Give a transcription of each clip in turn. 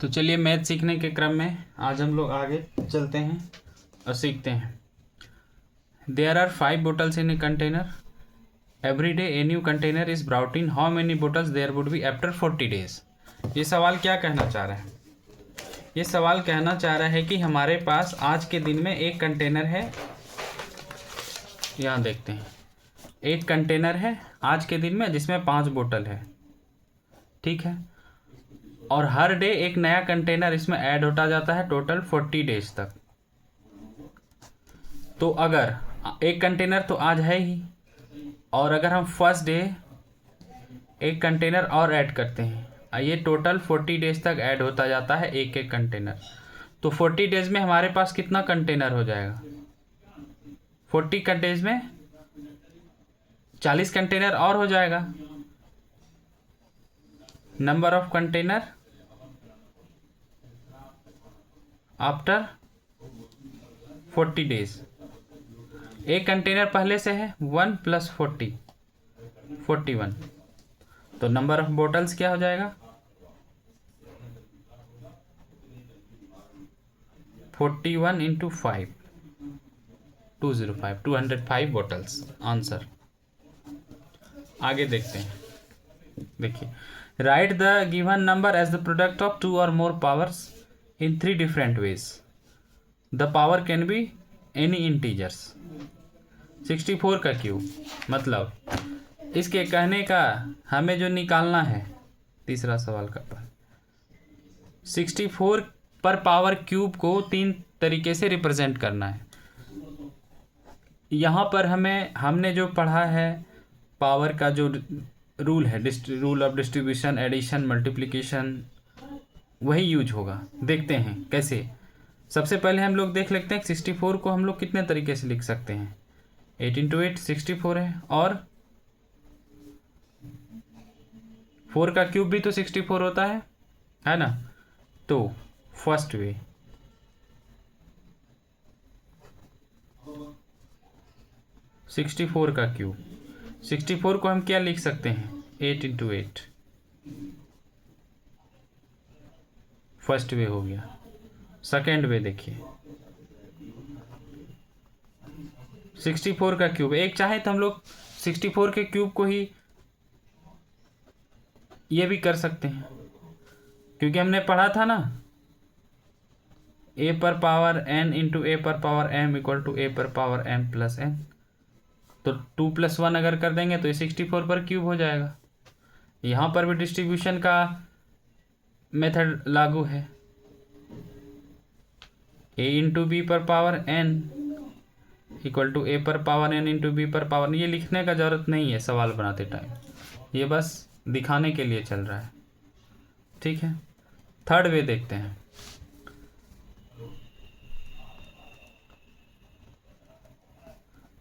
तो चलिए मैथ सीखने के क्रम में आज हम लोग आगे चलते हैं और सीखते हैं। There are 5 bottles in a container. Every day a new container is brought in. How many bottles there would be after 40 days? ये सवाल क्या कहना चाह रहा है? ये सवाल कहना चाह रहा है कि हमारे पास आज के दिन में एक कंटेनर है। यहाँ देखते हैं, एक कंटेनर है आज के दिन में जिसमें 5 बोतल है, ठीक है। और हर डे एक नया कंटेनर इसमें ऐड होता जाता है टोटल 40 डेज तक। तो अगर एक कंटेनर तो आज है ही, और अगर हम फर्स्ट डे एक कंटेनर और ऐड करते हैं, ये टोटल 40 डेज तक ऐड होता जाता है एक एक कंटेनर। तो 40 डेज में हमारे पास कितना कंटेनर हो जाएगा? 40 डेज में 40 कंटेनर और हो जाएगा। Number of container after 40 days. एक कंटेनर पहले से है 1 + 40 41। तो नंबर ऑफ बोटल्स क्या हो जाएगा? 41 × 5 205 205 बोटल्स आंसर। आगे देखते हैं। देखिए, right the given number as the product of 2 or more powers in 3 different ways. The power can be any integers. 64 का क्यूब, मतलब इसके कहने का हमें जो निकालना है, तीसरा सवाल का पर 64 पर पावर क्यूब को 3 तरीके से रिप्रेजेंट करना है। यहाँ पर हमने जो पढ़ा है पावर का जो रूल है, rule of distribution, addition, multiplication, वही यूज होगा। देखते हैं कैसे। सबसे पहले हम लोग देख लेते हैं 64 को हम लोग कितने तरीके से लिख सकते हैं। 8 × 8 64 है, और 4 का क्यूब भी तो 64 होता है ना। तो फर्स्ट वे, (64) का क्यूब, 64 को हम क्या लिख सकते हैं? 8 × 8 फर्स्ट वे हो गया। सेकेंड वे देखिए, 64 का क्यूब, एक चाहे तो हम लोग 64 के क्यूब को ही ये भी कर सकते हैं, क्योंकि हमने पढ़ा था ना a पर पावर n × a पर पावर m = a पर पावर m + n। तो 2 + 1 अगर कर देंगे तो ये 64 पर क्यूब हो जाएगा। यहाँ पर भी डिस्ट्रीब्यूशन का मेथड लागू है। a × b पर पावर n = a पर पावर n × b पर पावर, ये लिखने का ज़रूरत नहीं है सवाल बनाते टाइम, ये बस दिखाने के लिए चल रहा है, ठीक है। थर्ड वे देखते हैं।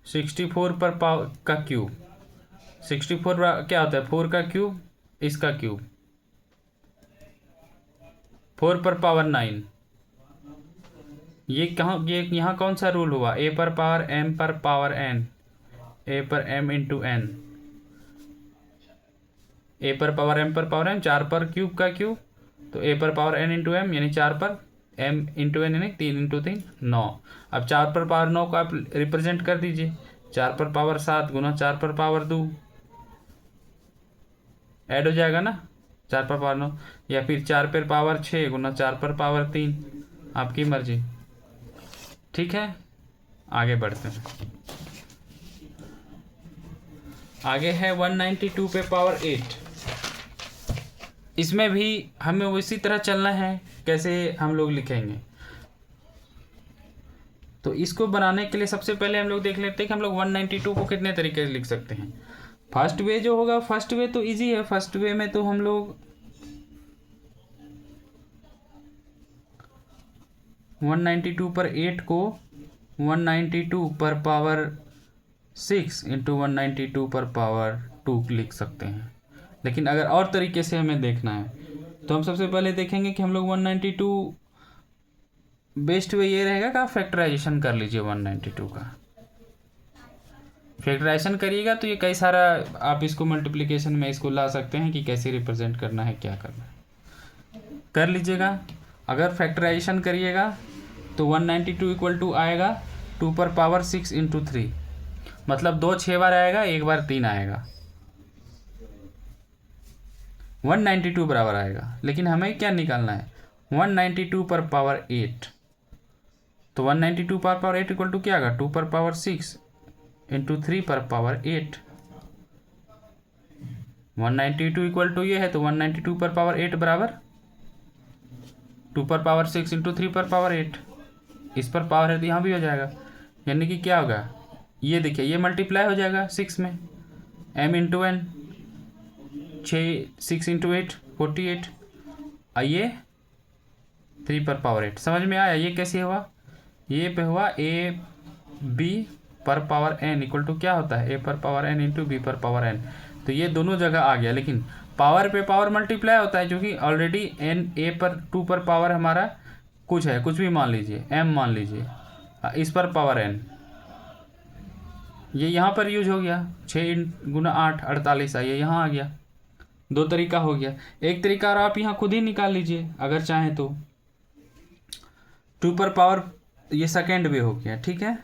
(64) पर पावर का क्यूब, 64 क्या होता है? 4 का क्यूब, इसका क्यूब, 4 पर पावर 9। ये यहाँ कौन सा रूल हुआ? a पर पावर m पर पावर n, a पर m × n, a पर पावर m पर पावर n, 4 पर क्यूब का क्यूब, तो a पर पावर n × m, यानी 4 पर m × n, यानी 3 × 3 9। अब 4 पर पावर 9 को आप रिप्रेजेंट कर दीजिए, 4 पर पावर 7 × 4 पर पावर 2 ऐड हो जाएगा ना, 4 पर पावर 9, या फिर 4 पर पावर 6 × 4 पर पावर 3, आपकी मर्जी, ठीक है। आगे बढ़ते हैं। आगे है 192 पे पावर 8। इसमें भी हमें उसी तरह चलना है, कैसे हम लोग लिखेंगे। तो इसको बनाने के लिए सबसे पहले हम लोग देख लेते हैं कि हम लोग 192 को कितने तरीके से लिख सकते हैं। फर्स्ट वे जो होगा, फर्स्ट वे तो इजी है। फर्स्ट वे में तो हम लोग 192 पर 8 को 192 पर पावर 6 × 192 पर पावर 2 लिख सकते हैं। लेकिन अगर और तरीके से हमें देखना है तो हम सबसे पहले देखेंगे कि हम लोग 192, बेस्ट वे ये रहेगा कि आप फैक्टराइजेशन कर लीजिए। 192 का फैक्टराइजेशन करिएगा तो ये कई सारा आप इसको मल्टीप्लिकेशन में इसको ला सकते हैं कि कैसे रिप्रेजेंट करना है, क्या करना है। कर लीजिएगा। अगर फैक्टराइजेशन करिएगा तो 192 इक्वल टू आएगा 2 पर पावर 6 इंटू 3, मतलब 2 6 बार आएगा, 1 बार 3 आएगा, 192 बराबर आएगा। लेकिन हमें क्या निकालना है, 192 पर पावर 8, तो 192 पर पावर 8 इक्वल टू क्या आएगा, 2 पर पावर 6 इंटू 3 पर पावर 8। 192 इक्वल टू ये है, तो 192 पर पावर 8 बराबर 2 पर पावर 6 इंटू 3 पर पावर 8। इस पर पावर है तो यहाँ भी हो जाएगा, यानी कि क्या होगा, ये देखिए ये मल्टीप्लाई हो जाएगा 6 में, m इंटू एन, 6 इंटू 8 48, आइए 3 पर पावर 8। समझ में आया ये कैसे हुआ, ये पे हुआ ए बी पर पावर n इक्वल टू क्या होता है, a पर पावर n इंटू बी पर पावर n। तो ये दोनों जगह आ गया, लेकिन पावर पे पावर मल्टीप्लाई होता है, क्योंकि ऑलरेडी n a पर 2 पर पावर हमारा कुछ है, कुछ भी मान लीजिए, m मान लीजिए, इस पर पावर n, ये यहाँ पर यूज हो गया, 6 गुना 8 48, आइए यहाँ आ गया। दो तरीका हो गया। एक तरीका और आप यहाँ खुद ही निकाल लीजिए अगर चाहें तो, 2 पर पावर, ये सेकेंड वे हो गया, ठीक है।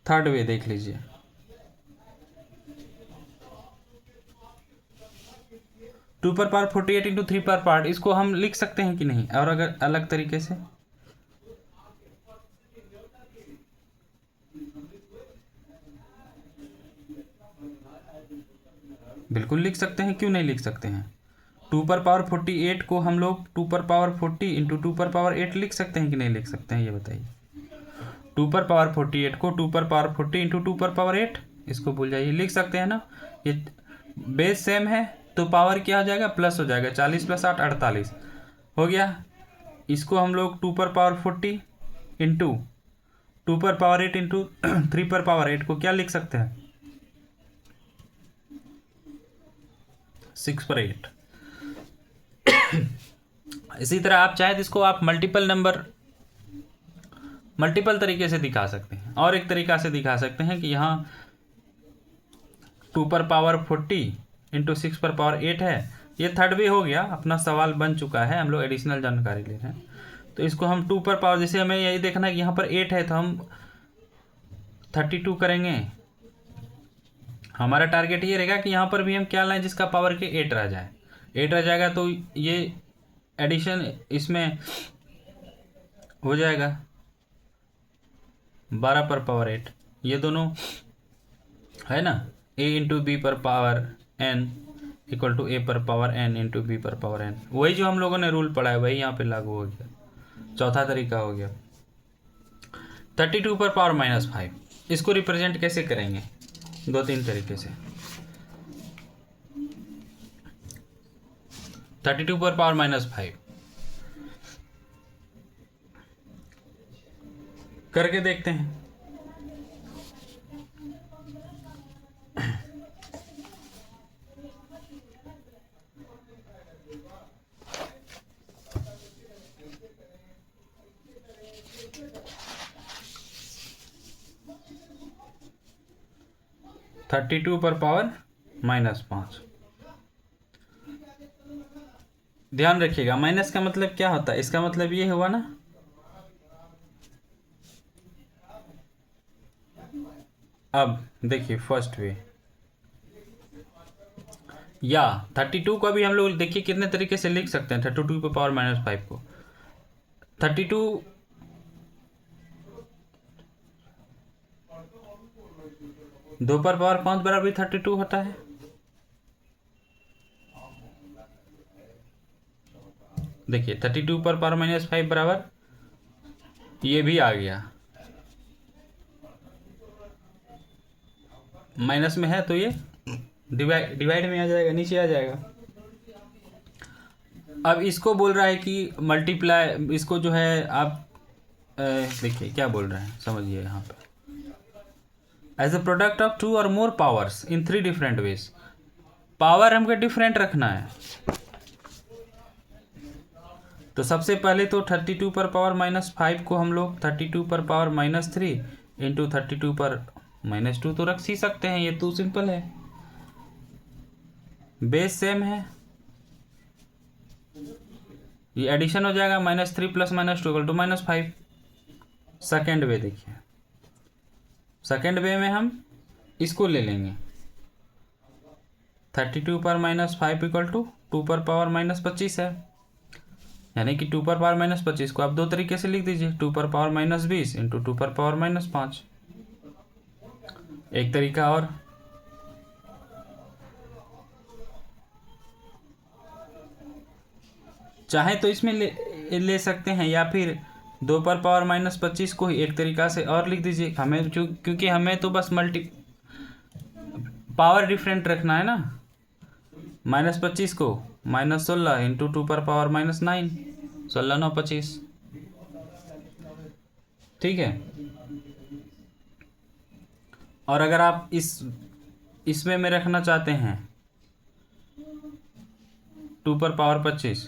थर्ड वे देख लीजिए, 2 पर पावर 48 इंटू 3 पर पार्ट, इसको हम लिख सकते हैं कि नहीं, और अगर अलग तरीके से, बिल्कुल लिख सकते हैं, क्यों नहीं लिख सकते हैं। 2 पर पावर 48 को हम लोग 2 पर पावर 40 इंटू 2 पर पावर 8 लिख सकते हैं कि नहीं लिख सकते हैं, ये बताइए। 2 पर पावर 48 को 2 पर पावर 40 इंटू 2 पर पावर 8, इसको भूल जाइए, लिख सकते हैं ना। ये बेस सेम है तो पावर क्या हो जाएगा, प्लस हो जाएगा, 40 प्लस 8 48 हो गया। इसको हम लोग 2 पर पावर 40 इंटू 2 पर पावर 8 इंटू 3 पर पावर 8 को क्या लिख सकते हैं, 6 पर 8। इसी तरह आप चाहे तो इसको आप मल्टीपल तरीके से दिखा सकते हैं। और एक तरीका से दिखा सकते हैं कि यहाँ 2 पर पावर 40 इंटू 6 पर पावर 8 है, ये थर्ड वे हो गया, अपना सवाल बन चुका है, हम लोग एडिशनल जानकारी ले रहे हैं। तो इसको हम 2 पर पावर, जैसे हमें यही देखना है कि यहाँ पर 8 है तो हम 32 करेंगे। हमारा टारगेट ये रहेगा कि यहाँ पर भी हम क्या लाएं जिसका पावर के 8 रह जाए, 8 रह जाएगा तो ये एडिशन इसमें हो जाएगा 12 पर पावर 8, ये दोनों है ना, a इंटू बी पर power n equal to a पर पावर n इंटू बी पर पावर n। वही जो हम लोगों ने रूल पढ़ा है वही यहाँ पे लागू हो गया। चौथा तरीका हो गया 32 पर पावर -5, इसको रिप्रेजेंट कैसे करेंगे, 2-3 तरीके से। 32 पर पावर -5 करके देखते हैं। -32 पर पावर -5, ध्यान रखिएगा माइनस का मतलब क्या होता है, इसका मतलब ये हुआ ना, अब देखिए फर्स्ट वे, या 32 को भी हम लोग देखिए कितने तरीके से लिख सकते हैं। 32 पर पावर -5 को 32 2 पर पावर 5 बराबर 32 होता है। देखिए 32 पर पावर -5 बराबर ये भी आ गया, माइनस में है तो ये डिवाइड में आ जाएगा, नीचे आ जाएगा। अब इसको बोल रहा है कि मल्टीप्लाई, इसको जो है आप देखिए क्या बोल रहे हैं, समझिए यहाँ पे, as a product of 2 or more powers in 3 different ways. Power हमको डिफरेंट रखना है, तो सबसे पहले तो 32 पर पावर -5 को हम लोग 32 पर पावर -3 इंटू 32 पर -2 तो रख ही सकते हैं, ये तो सिंपल है, बेस सेम है, ये एडिशन हो जाएगा, -3 + -2 = -5। सेकेंड वे देखिए, सेकेंड वे में हम इसको ले लेंगे, 32 पर -5 = 2 पर पावर -25 है, यानी कि 2 पर पावर -25 को आप दो तरीके से लिख दीजिए, 2 पर पावर -20 × 2 पर पावर -5। एक तरीका और, चाहे तो इसमें ले सकते हैं, या फिर 2 पर पावर -25 को ही एक तरीका से और लिख दीजिए। हमें क्योंकि हमें तो बस पावर डिफरेंट रखना है ना, -25 को -16 × 2 पर पावर -9, 16 9 25। ठीक है। और अगर आप इसमें में रखना चाहते हैं 2 पर पावर 25,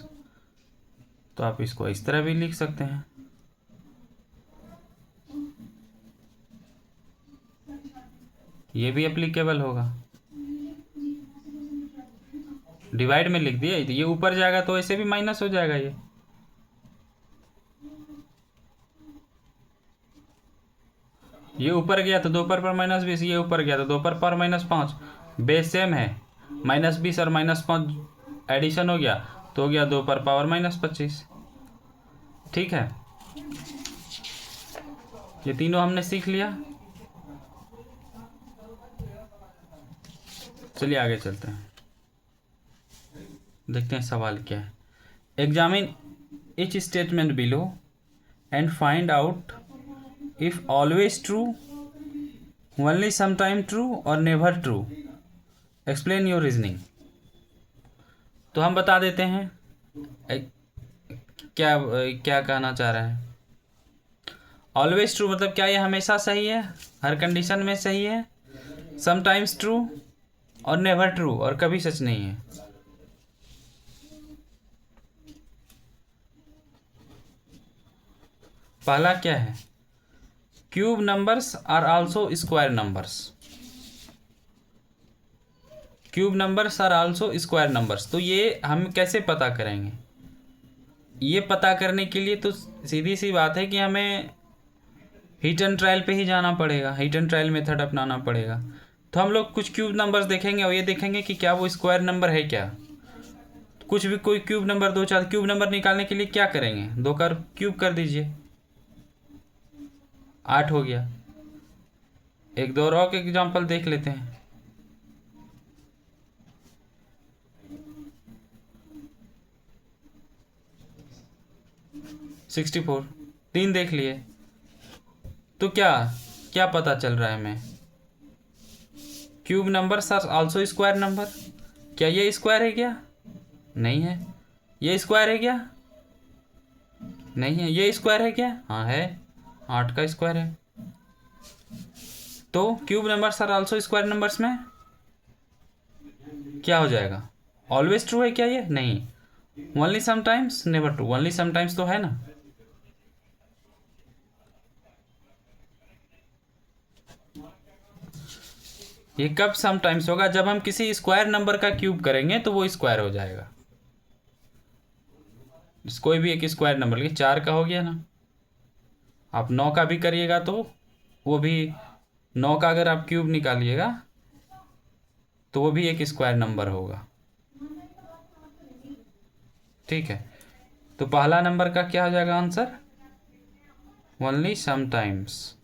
तो आप इसको इस तरह भी लिख सकते हैं। ये भी एप्लीकेबल होगा। डिवाइड में लिख दिया, ये ऊपर जाएगा तो ऐसे भी माइनस हो जाएगा। ये ऊपर गया तो 2 पर -20, ये ऊपर गया तो 2 पर पावर -5, बेस सेम है, -20 और -5 एडिशन हो गया तो हो गया 2 पर पावर -25। ठीक है, ये तीनों हमने सीख लिया। चलिए आगे चलते हैं, देखते हैं सवाल क्या है। Examine each statement below and find out if always true, only sometime true और never true. Explain your reasoning. तो हम बता देते हैं क्या क्या कहना चाह रहा है। ऑलवेज ट्रू मतलब क्या, ये हमेशा सही है, हर कंडीशन में सही है। समटाइम्स ट्रू और नेवर ट्रू, और कभी सच नहीं है। पहला क्या है, cube numbers are also square numbers. Cube numbers are also square numbers, तो ये हम कैसे पता करेंगे? ये पता करने के लिए तो सीधी सी बात है कि हमें हिट एंड ट्रायल पे ही जाना पड़ेगा, हिट एंड ट्रायल मेथड अपनाना पड़ेगा। तो हम लोग कुछ क्यूब नंबर्स देखेंगे और ये देखेंगे कि क्या वो स्क्वायर नंबर है क्या। कुछ भी कोई क्यूब नंबर, 2 4 क्यूब नंबर निकालने के लिए क्या करेंगे, 2 का क्यूब कर दीजिए, 8 हो गया। एक दो और एग्जाम्पल देख लेते हैं। सिक्सटी 3 देख लिए, तो क्या क्या पता चल रहा है हमें? Cube numbers are also square number. क्या ये स्क्वायर है क्या? नहीं है। ये स्क्वायर है क्या? नहीं है। ये स्क्वायर है क्या? हाँ है, 8 का स्क्वायर है। तो cube numbers are also square numbers में क्या हो जाएगा? ऑलवेज ट्रू है क्या ये? नहीं। Only sometimes, never true. Only sometimes तो है ना। ये कब समटाइम्स होगा? जब हम किसी स्क्वायर नंबर का क्यूब करेंगे तो वो स्क्वायर हो जाएगा। कोई भी एक स्क्वायर नंबर, लेकिन 4 का हो गया ना। आप 9 का भी करिएगा तो वो भी, 9 का अगर आप क्यूब निकालिएगा तो वो भी एक स्क्वायर नंबर होगा। ठीक है, तो पहला नंबर का क्या हो जाएगा answer? Only sometimes.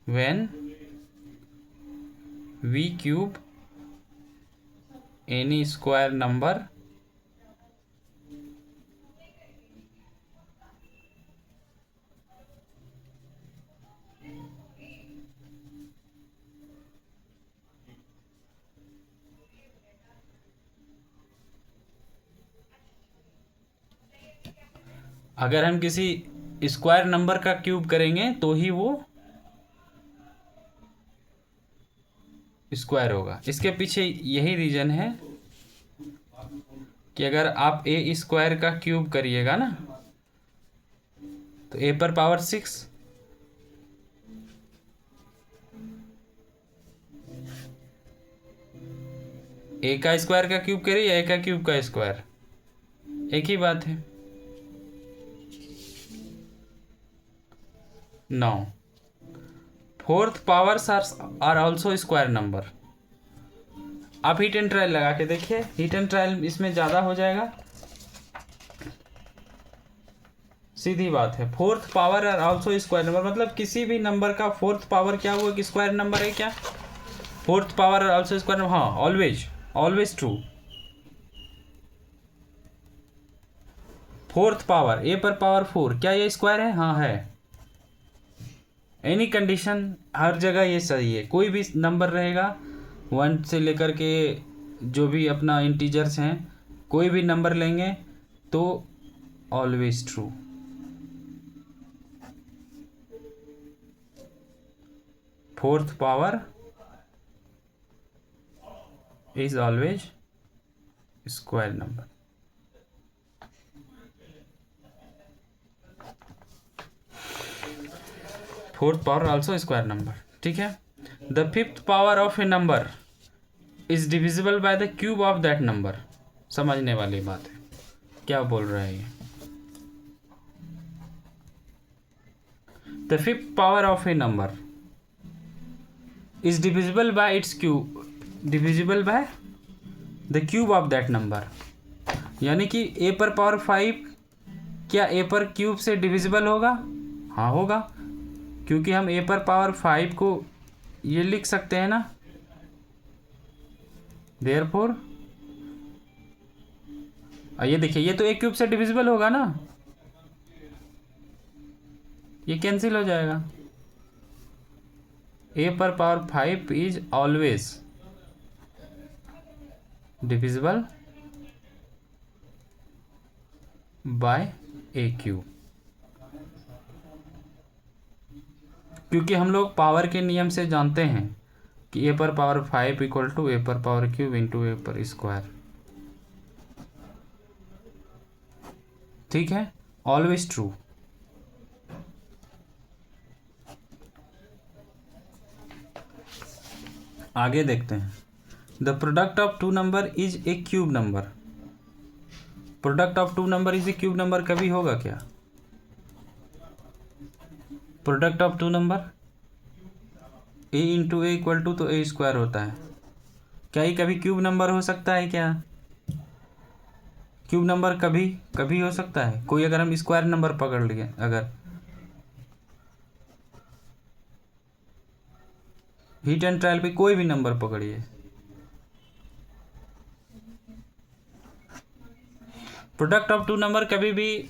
when we cube any square number अगर हम किसी स्क्वायर नंबर का क्यूब करेंगे तो ही वो स्क्वायर होगा। इसके पीछे यही रीजन है कि अगर आप ए स्क्वायर का क्यूब करिएगा ना तो ए पर पावर 6, ए का स्क्वायर का क्यूब करिए या ए का क्यूब का स्क्वायर, एक ही बात है। 9 fourth powers are also square number. आप हीट एंड ट्रायल लगा के देखिए, हीट एंड ट्रायल इसमें ज़्यादा हो जाएगा, सीधी बात है। Fourth power are also square number मतलब किसी भी नंबर का फोर्थ पावर क्या हुआ कि स्क्वायर नंबर है क्या, fourth power are also square number, हाँ always always true. Fourth power a पर पावर 4 क्या ये स्क्वायर है, हाँ है। एनी कंडीशन हर जगह ये सही है, कोई भी नंबर रहेगा 1 से लेकर के जो भी अपना इंटीजर्स हैं, कोई भी नंबर लेंगे तो always true. Fourth power is always square number. Fourth power also square number, ठीक है। The fifth power of A number is divisible by the cube of that number. समझने वाली बात है, क्या बोल रहा है ये। The fifth power of A number is divisible by it's cube, divisible by the cube of that number, यानी कि ए पर पावर 5 क्या ए पर क्यूब से डिविजिबल होगा, हाँ होगा, क्योंकि हम ए पर पावर 5 को ये लिख सकते हैं ना, देयरफॉर ये देखिए ये तो ए क्यूब से डिविजिबल होगा ना, ये कैंसिल हो जाएगा। ए पर power 5 is always divisible by A cube, क्योंकि हम लोग पावर के नियम से जानते हैं कि ए पर पावर 5 इक्वल टू ए पर पावर क्यूब इंटू ए पर स्क्वायर, ठीक है, ऑलवेज ट्रू। आगे देखते हैं। The product of two number is a cube number. Product of two number is a cube number कभी होगा क्या, product of two number a into a equal to तो ए स्क्वायर होता है, क्या ये कभी क्यूब नंबर हो सकता है क्या, क्यूब नंबर कभी कभी हो सकता है कोई, अगर हम स्क्वायर नंबर पकड़ लिए, अगर हीट एंड ट्रायल पे कोई भी नंबर पकड़िए, प्रोडक्ट ऑफ टू नंबर कभी भी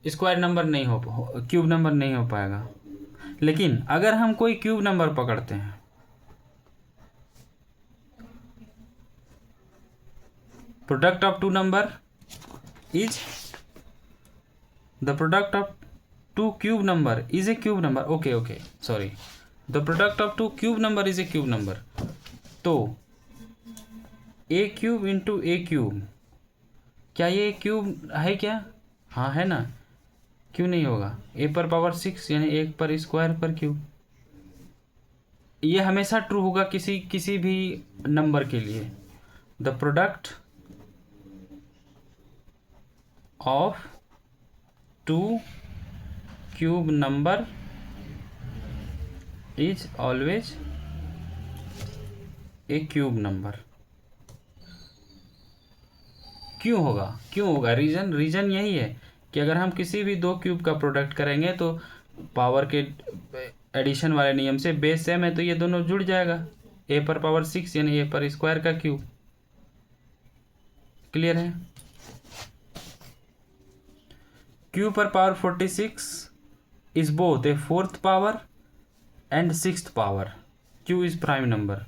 स्क्वायर नंबर नहीं हो, क्यूब नंबर नहीं हो पाएगा। लेकिन अगर हम कोई क्यूब नंबर पकड़ते हैं, product of two number is the product of two cube number is a cube number, okay okay sorry, the product of two cube number is a cube number, तो a cube into a cube, क्या ये cube है क्या, हाँ है ना, क्यों नहीं होगा, ए पर पावर 6 यानी 1 पर स्क्वायर पर क्यूब, ये हमेशा ट्रू होगा किसी भी नंबर के लिए। The product of two cube number is always a cube number. क्यों होगा रीजन यही है कि अगर हम किसी भी दो क्यूब का प्रोडक्ट करेंगे तो पावर के एडिशन वाले नियम से बेस सेम है तो ये दोनों जुड़ जाएगा, ए पर पावर 6 यानी ए पर स्क्वायर का क्यूब, क्लियर है। क्यू पर power 46 is both A fourth power and sixth power, Q is prime number.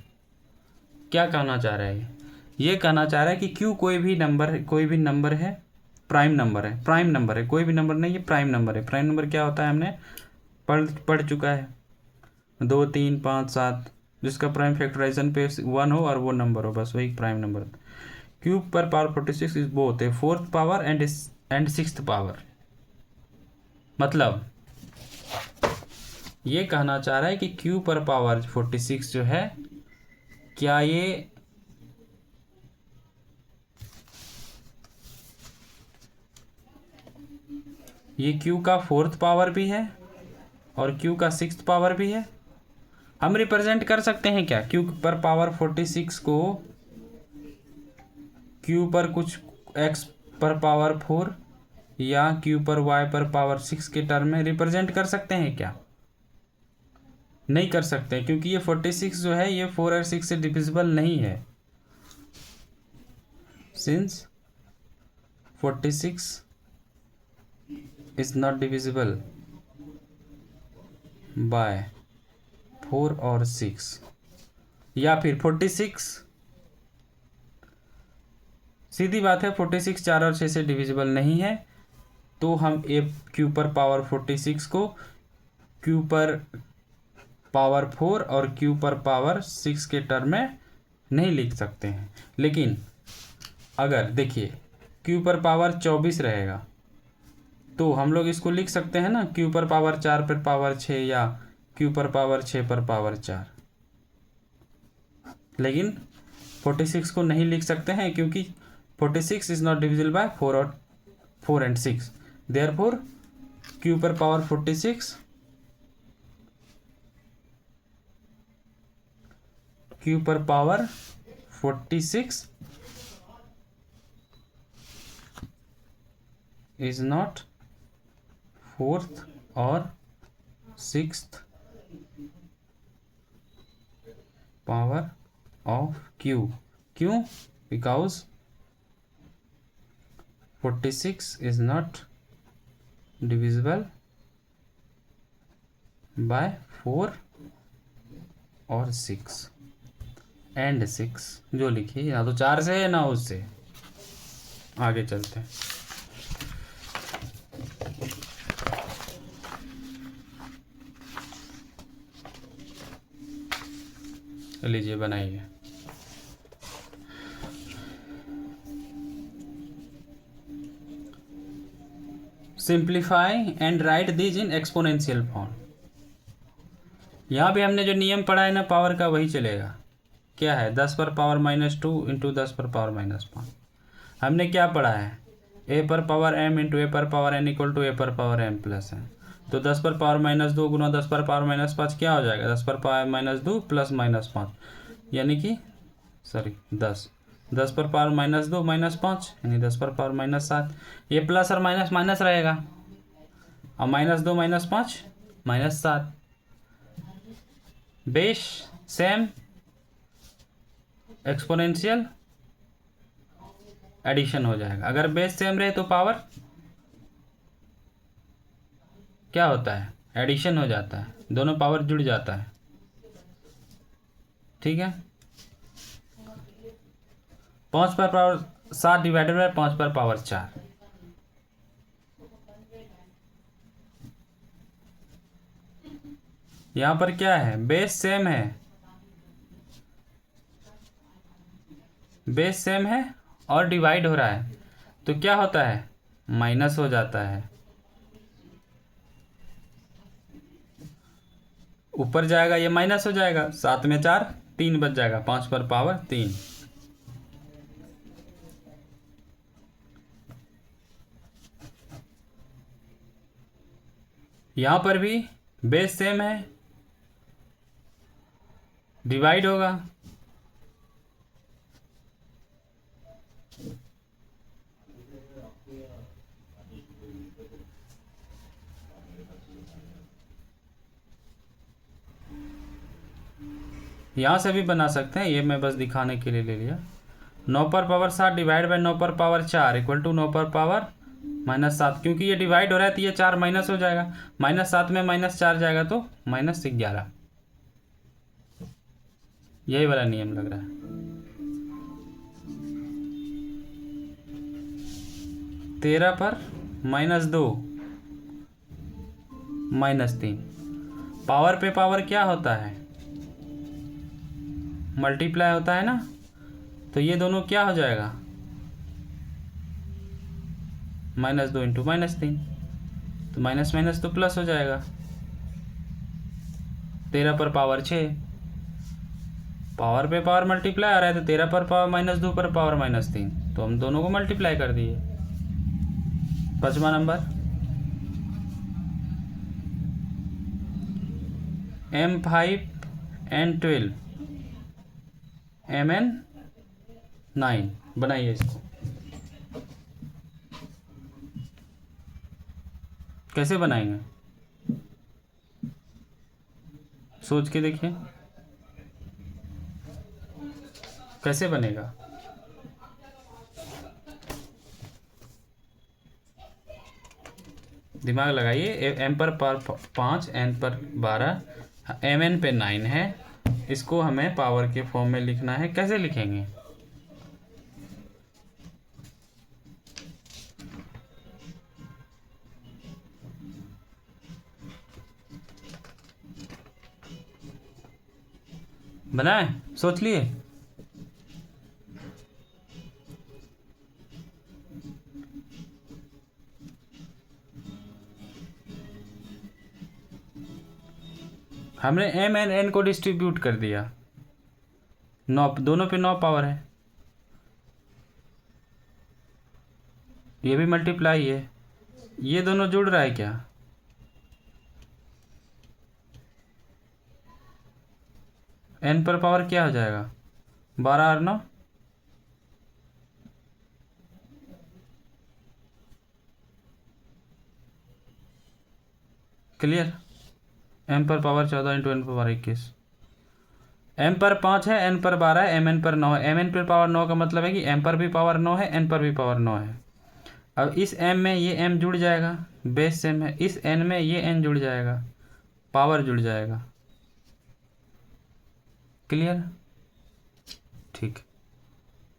क्या कहना चाह रहा है ये कहना चाह रहा है कि क्यू कोई भी नंबर है, प्राइम नंबर है, कोई भी नंबर नहीं, ये प्राइम नंबर है। प्राइम नंबर क्या होता है हमने पढ़ चुका है, 2 3 5 7, जिसका प्राइम फैक्टराइजेशन पे 1 हो और वो नंबर हो, बस वही प्राइम नंबर। क्यूब पर power 46 is both A fourth power and sixth power, मतलब ये कहना चाह रहा है कि क्यू पर पावर 46 जो है क्या ये ये q का 4th पावर भी है और q का 6th पावर भी है। हम रिप्रेजेंट कर सकते हैं क्या, q पर पावर 46 को q पर कुछ x पर पावर 4 या q पर y पर पावर 6 के टर्म में रिप्रेजेंट कर सकते हैं क्या? नहीं कर सकते, क्योंकि ये 46 जो है ये 4 और 6 से डिविजिबल नहीं है। Since 46 is not divisible by 4 और 6, या फिर 46, सीधी बात है 46 4 और 6 से डिविजिबल नहीं है, तो हम q पर पावर 46 को q पर पावर 4 और q पर पावर 6 के टर्म में नहीं लिख सकते हैं। लेकिन अगर देखिए q पर पावर 24 रहेगा तो हम लोग इसको लिख सकते हैं ना, q पर पावर 4 पर पावर 6 या q पर पावर 6 पर पावर 4। लेकिन 46 को नहीं लिख सकते हैं क्योंकि 46 is not divisible by 4 and 6। Therefore q पर पावर 46 q पर पावर 46 इज नॉट 4th और 6th पावर ऑफ q। क्यों? Because 46 is not divisible by 4 और 6 and 6, जो लिखिए ना तो 4 से है ना उससे। आगे चलते हैं। लीजिए बनाइए। Simplify and right these in exponential form. यहाँ भी हमने जो नियम पढ़ा है ना पावर का वही चलेगा। क्या है 10 पर पावर -2 इंटू 10 पर पावर -5। हमने क्या पढ़ा है a पर पावर m इंटू a पर power n equal to a पर पावर m प्लस है। तो 10 पर पावर -2 गुना 10 पर पावर -5 क्या हो जाएगा 10 पर पावर -2 प्लस -5, यानी कि 10 पर पावर -2 -5 यानी 10 पर पावर -7। ये प्लस और माइनस माइनस रहेगा और -2 -5 -7। बेस सेम, एक्सपोनेंशियल एडिशन हो जाएगा। अगर बेस सेम रहे तो पावर क्या होता है एडिशन हो जाता है, दोनों पावर जुड़ जाता है। ठीक है, 5 पर पावर 7 डिवाइडेड बाय 5 पर पावर 4। यहां पर क्या है बेस सेम है, बेस सेम है और डिवाइड हो रहा है तो क्या होता है माइनस हो जाता है। ऊपर जाएगा ये माइनस हो जाएगा, 7 में 4 3 बच जाएगा, 5 पर पावर 3। यहां पर भी बेस सेम है, डिवाइड होगा, यहाँ से भी बना सकते हैं, ये मैं बस दिखाने के लिए ले लिया। 9 पर पावर 7 डिवाइड बाय 9 पर पावर 4 इक्वल टू 9 पर पावर -7। क्योंकि ये डिवाइड हो रहा है तो ये 4 माइनस हो जाएगा, -7 में -4 जाएगा तो -11। यही वाला नियम लग रहा है। तेरह पर -2 -3। पावर पे पावर क्या होता है मल्टीप्लाई होता है ना, तो ये दोनों क्या हो जाएगा -2 इंटू -3, तो माइनस माइनस तो प्लस हो जाएगा। 13 पर पावर 6, पावर पे पावर मल्टीप्लाई आ रहा है तो 13 पर पावर -2 पर पावर -3, तो हम दोनों को मल्टीप्लाई कर दिए। 5वां नंबर M5N12 Mn9 बनाइए इसको। कैसे बनाएंगे सोच के देखिए, कैसे बनेगा। दिमाग लगाइए। एम पर 5, एन पर 12, एम एन पे 9 है। इसको हमें पावर के फॉर्म में लिखना है। कैसे लिखेंगे? बनाए, सोच लिए? हमने एम एन एन को डिस्ट्रीब्यूट कर दिया। 9, दोनों पे 9 पावर है। ये भी मल्टीप्लाई है। ये दोनों जुड़ रहा है क्या? एन पर पावर क्या हो जाएगा? 12 और 9, क्लियर। एम पर पावर 14 इंटू एन पर पावर 21। एम पर 5 है, एन पर 12 है, एम एन पर 9 है। एम एन पर पावर 9 का मतलब है कि एम पर भी पावर 9 है, एन पर भी पावर 9 है। अब इस एम में ये एम जुड़ जाएगा, बेस सेम है। इस एन में ये एन जुड़ जाएगा, पावर जुड़ जाएगा। क्लियर? ठीक।